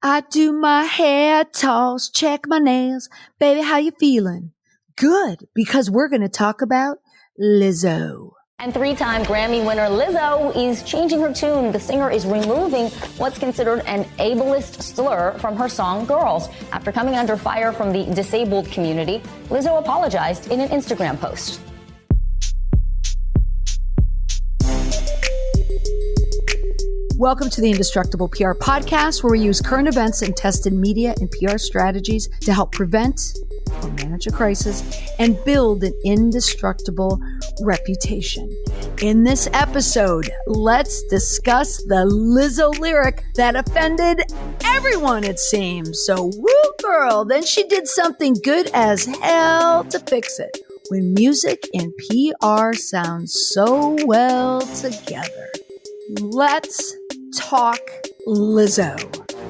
I do my hair toss, check my nails. Baby, how you feeling? Good, because we're going to talk about Lizzo. And three-time Grammy winner Lizzo is changing her tune. The singer is removing what's considered an ableist slur from her song Grrls. After coming under fire from the disabled community, Lizzo apologized in an Instagram post. Welcome to the Indestructible PR podcast, where we use current events and tested media and PR strategies to help prevent or manage a crisis and build an indestructible reputation. In this episode, let's discuss the Lizzo lyric that offended everyone, it seems. So, woo girl, then she did something good as hell to fix it. When music and PR sound so well together. Let's talk Lizzo.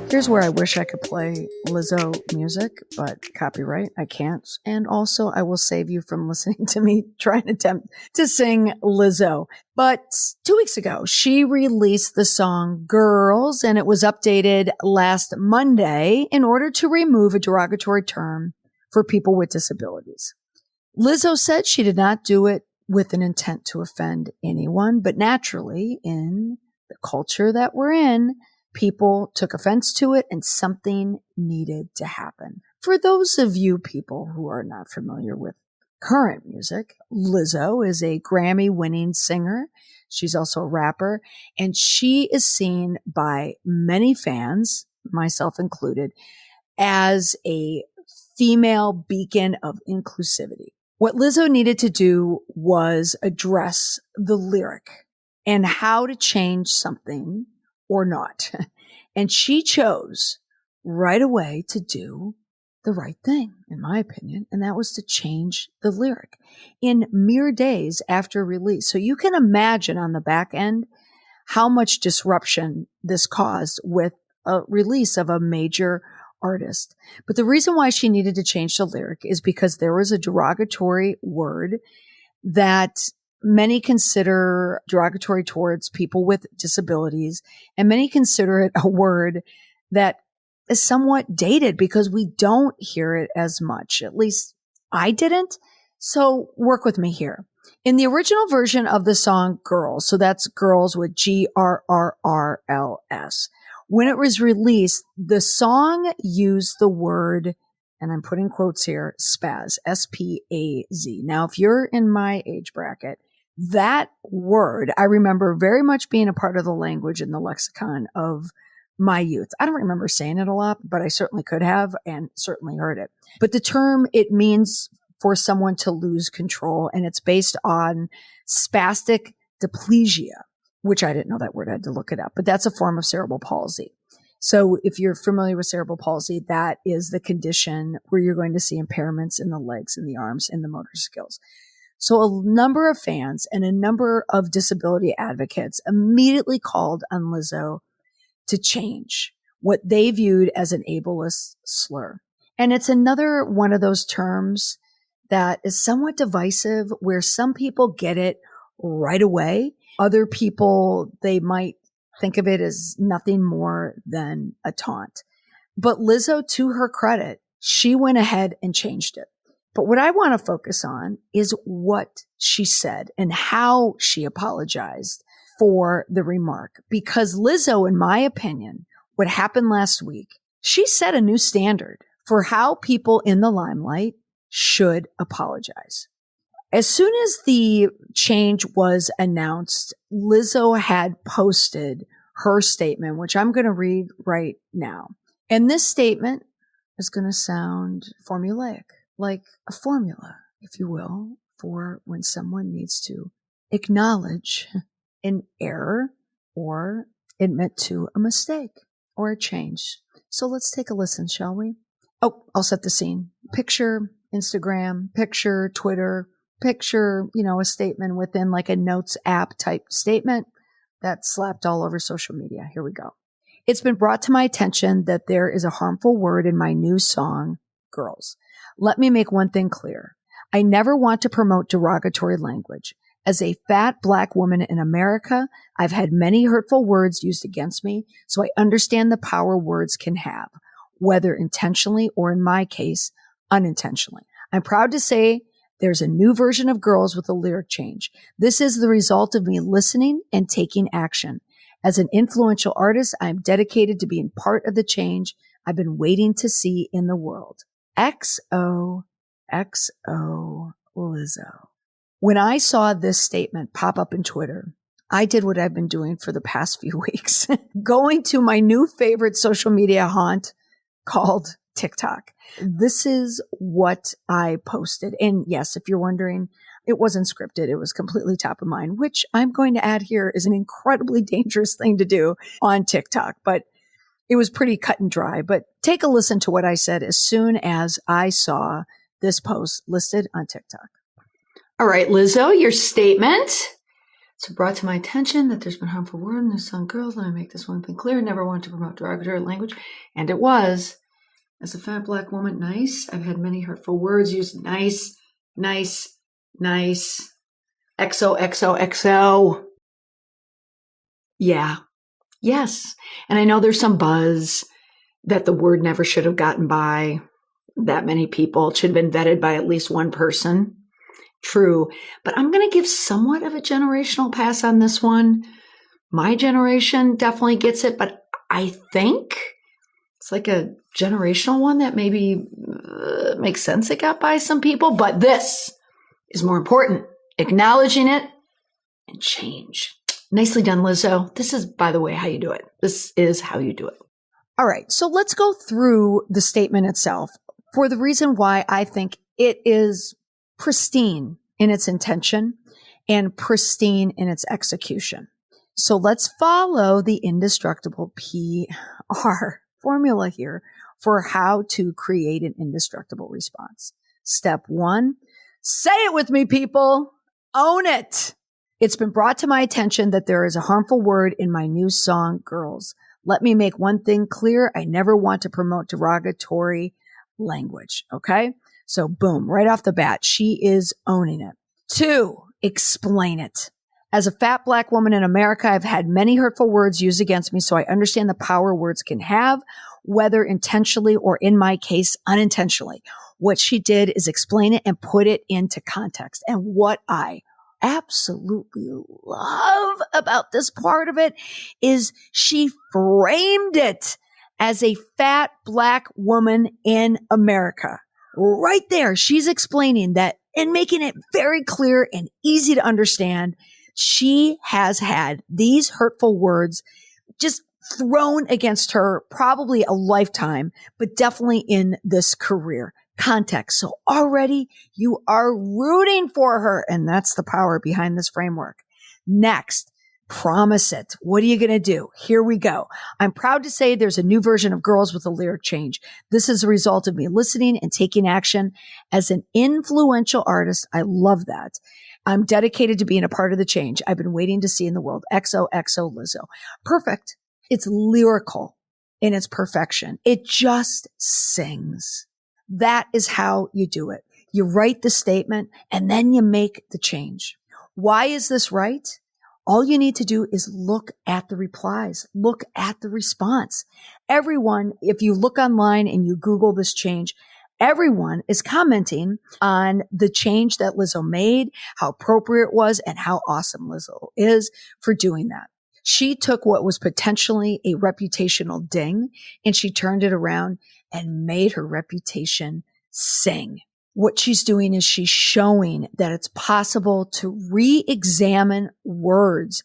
Here's where I wish I could play Lizzo music, but copyright, I can't. And also, I will save you from listening to me try and attempt to sing Lizzo. But 2 weeks ago, she released the song Grrls, and it was updated last Monday in order to remove a derogatory term for people with disabilities. Lizzo said she did not do it with an intent to offend anyone, but naturally, in the culture that we're in, people took offense to it and something needed to happen. For those of you people who are not familiar with current music, Lizzo is a Grammy-winning singer. She's also a rapper, and she is seen by many fans, myself included, as a female beacon of inclusivity. What Lizzo needed to do was address the lyric and how to change something or not. And she chose right away to do the right thing, in my opinion, and that was to change the lyric in mere days after release. So you can imagine on the back end how much disruption this caused with a release of a major artist. But the reason why she needed to change the lyric is because there was a derogatory word that many consider derogatory towards people with disabilities, and many consider it a word that is somewhat dated because we don't hear it as much. At least I didn't. So work with me here. In the original version of the song Grrls, so that's Grrls with Grrrls, when it was released, the song used the word, and I'm putting quotes here, spaz, S-P-A-Z. Now, if you're in my age bracket, that word, I remember very much being a part of the language in the lexicon of my youth. I don't remember saying it a lot, but I certainly could have and certainly heard it. But the term, it means for someone to lose control, and it's based on spastic diplegia, which I didn't know that word. I had to look it up, but that's a form of cerebral palsy. So if you're familiar with cerebral palsy, that is the condition where you're going to see impairments in the legs and the arms and the motor skills. So a number of fans and a number of disability advocates immediately called on Lizzo to change what they viewed as an ableist slur. And it's another one of those terms that is somewhat divisive, where some people get it right away. Other people, they might think of it as nothing more than a taunt. But Lizzo, to her credit, she went ahead and changed it. But what I want to focus on is what she said and how she apologized for the remark. Because Lizzo, in my opinion, what happened last week, she set a new standard for how people in the limelight should apologize. As soon as the change was announced, Lizzo had posted her statement, which I'm going to read right now. And this statement is going to sound formulaic, like a formula, if you will, for when someone needs to acknowledge an error or admit to a mistake or a change. So let's take a listen, shall we? Oh, I'll set the scene. Picture Instagram, picture Twitter, picture, a statement within like a notes app type statement that's slapped all over social media. Here we go. It's been brought to my attention that there is a harmful word in my new song, Grrls. Let me make one thing clear. I never want to promote derogatory language. As a fat Black woman in America, I've had many hurtful words used against me, so I understand the power words can have, whether intentionally or in my case, unintentionally. I'm proud to say there's a new version of Grrls with a lyric change. This is the result of me listening and taking action. As an influential artist, I'm dedicated to being part of the change I've been waiting to see in the world. XOXO Lizzo. When I saw this statement pop up in Twitter, I did what I've been doing for the past few weeks, going to my new favorite social media haunt called TikTok. This is what I posted. And yes, if you're wondering, it wasn't scripted. It was completely top of mind, which I'm going to add here is an incredibly dangerous thing to do on TikTok, but it was pretty cut and dry. But take a listen to what I said as soon as I saw this post listed on TikTok. All right, Lizzo, your statement. So brought to my attention that there's been harmful words in this song, Grrls. Let me make this one thing clear. Never want to promote derogatory language. And it was. As a fat Black woman, nice. I've had many hurtful words used. Nice. XOXOXO. Yeah. Yes. And I know there's some buzz that the word never should have gotten by that many people. It should have been vetted by at least one person. True. But I'm going to give somewhat of a generational pass on this one. My generation definitely gets it, but I think it's like a generational one that maybe makes sense it got by some people. But this is more important. Acknowledging it and change. Nicely done, Lizzo. This is, by the way, how you do it. This is how you do it. All right. So let's go through the statement itself for the reason why I think it is pristine in its intention and pristine in its execution. So let's follow the indestructible PR formula here for how to create an indestructible response. Step 1, say it with me, people. Own it. It's been brought to my attention that there is a harmful word in my new song, Grrls. Let me make one thing clear. I never want to promote derogatory language. Okay. So boom, right off the bat, she is owning it. 2, explain it. As a fat Black woman in America, I've had many hurtful words used against me, so I understand the power words can have, whether intentionally or in my case, unintentionally. What she did is explain it and put it into context. And what I absolutely love about this part of it is she framed it as a fat Black woman in America. Right there, she's explaining that and making it very clear and easy to understand. She has had these hurtful words just thrown against her probably a lifetime, but definitely in this career context. So already you are rooting for her, and that's the power behind this framework. Next, promise it. What are you going to do? Here we go. I'm proud to say there's a new version of Grrls with a lyric change. This is a result of me listening and taking action. As an influential artist, I love that. I'm dedicated to being a part of the change I've been waiting to see in the world. XOXO Lizzo. Perfect. It's lyrical in its perfection. It just sings. That is how you do it. You write the statement and then you make the change. Why is this right? All you need to do is look at the replies, look at the response. Everyone, if you look online and you Google this change, everyone is commenting on the change that Lizzo made, how appropriate it was, and how awesome Lizzo is for doing that. She took what was potentially a reputational ding and she turned it around and made her reputation sing. What she's doing is she's showing that it's possible to re-examine words,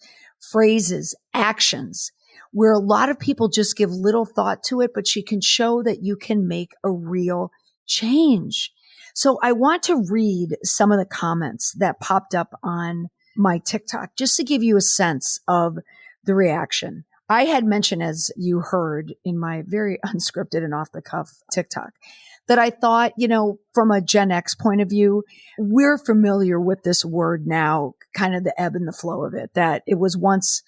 phrases, actions, where a lot of people just give little thought to it, but she can show that you can make a real change. So I want to read some of the comments that popped up on my TikTok, just to give you a sense of the reaction. I had mentioned, as you heard in my very unscripted and off the cuff TikTok, that I thought, from a Gen X point of view, we're familiar with this word now, kind of the ebb and the flow of it, that it was once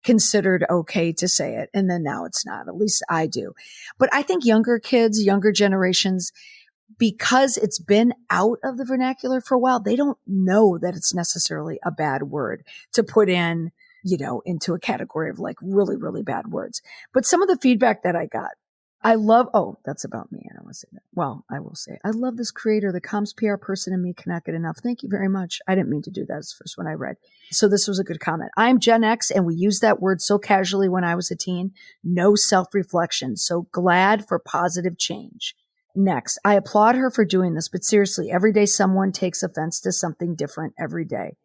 considered okay to say it. And then now it's not. At least I do. But I think younger kids, younger generations, because it's been out of the vernacular for a while, they don't know that it's necessarily a bad word to put in, into a category of like really, really bad words. But some of the feedback that I got, that's about me. I don't want to say that. Well, I will say, I love this creator. The comms PR person and me connect it enough. Thank you very much. I didn't mean to do that. It's the first one I read. So this was a good comment. I'm Gen X and we used that word so casually when I was a teen. No self-reflection. So glad for positive change. Next, I applaud her for doing this, but seriously, every day someone takes offense to something different every day.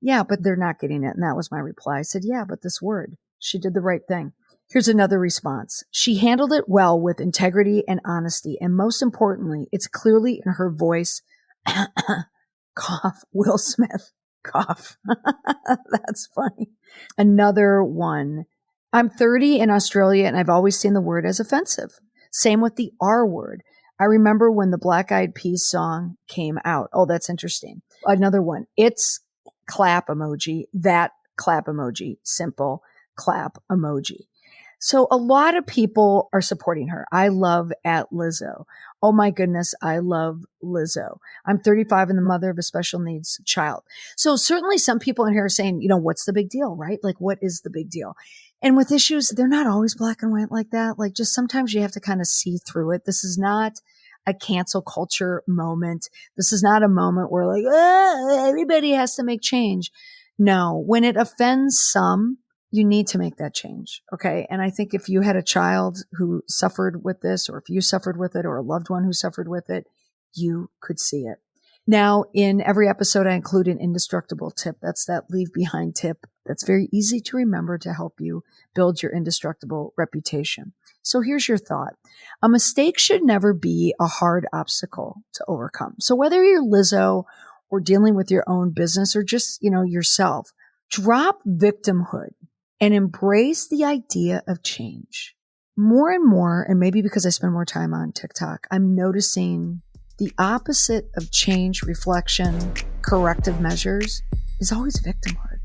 Yeah, but they're not getting it. And that was my reply. I said, yeah, but this word, she did the right thing. Here's another response. She handled it well with integrity and honesty. And most importantly, it's clearly in her voice. Cough, Will Smith, cough. That's funny. Another one. I'm 30 in Australia and I've always seen the word as offensive. Same with the R word. I remember when the Black Eyed Peas song came out. Oh, that's interesting. Another one. It's clap emoji, that clap emoji, simple clap emoji. So a lot of people are supporting her. I love @Lizzo. Oh my goodness, I love Lizzo. I'm 35 and the mother of a special needs child. So certainly some people in here are saying, what's the big deal, right? Like, what is the big deal? And with issues, they're not always black and white like that. Like, just sometimes you have to kind of see through it. This is not a cancel culture moment. This is not a moment where like, everybody has to make change. No, when it offends some, you need to make that change. Okay. And I think if you had a child who suffered with this, or if you suffered with it, or a loved one who suffered with it, you could see it. Now, in every episode, I include an indestructible tip. That's that leave behind tip. That's very easy to remember to help you build your indestructible reputation. So here's your thought. A mistake should never be a hard obstacle to overcome. So whether you're Lizzo or dealing with your own business or just, yourself, drop victimhood and embrace the idea of change. More and more, and maybe because I spend more time on TikTok, I'm noticing the opposite of change, reflection, corrective measures is always victimhood.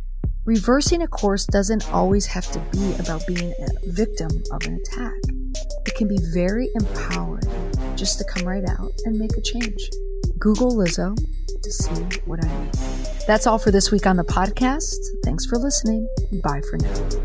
Reversing a course doesn't always have to be about being a victim of an attack. It can be very empowering just to come right out and make a change. Google Lizzo to see what I mean. That's all for this week on the podcast. Thanks for listening. Bye for now.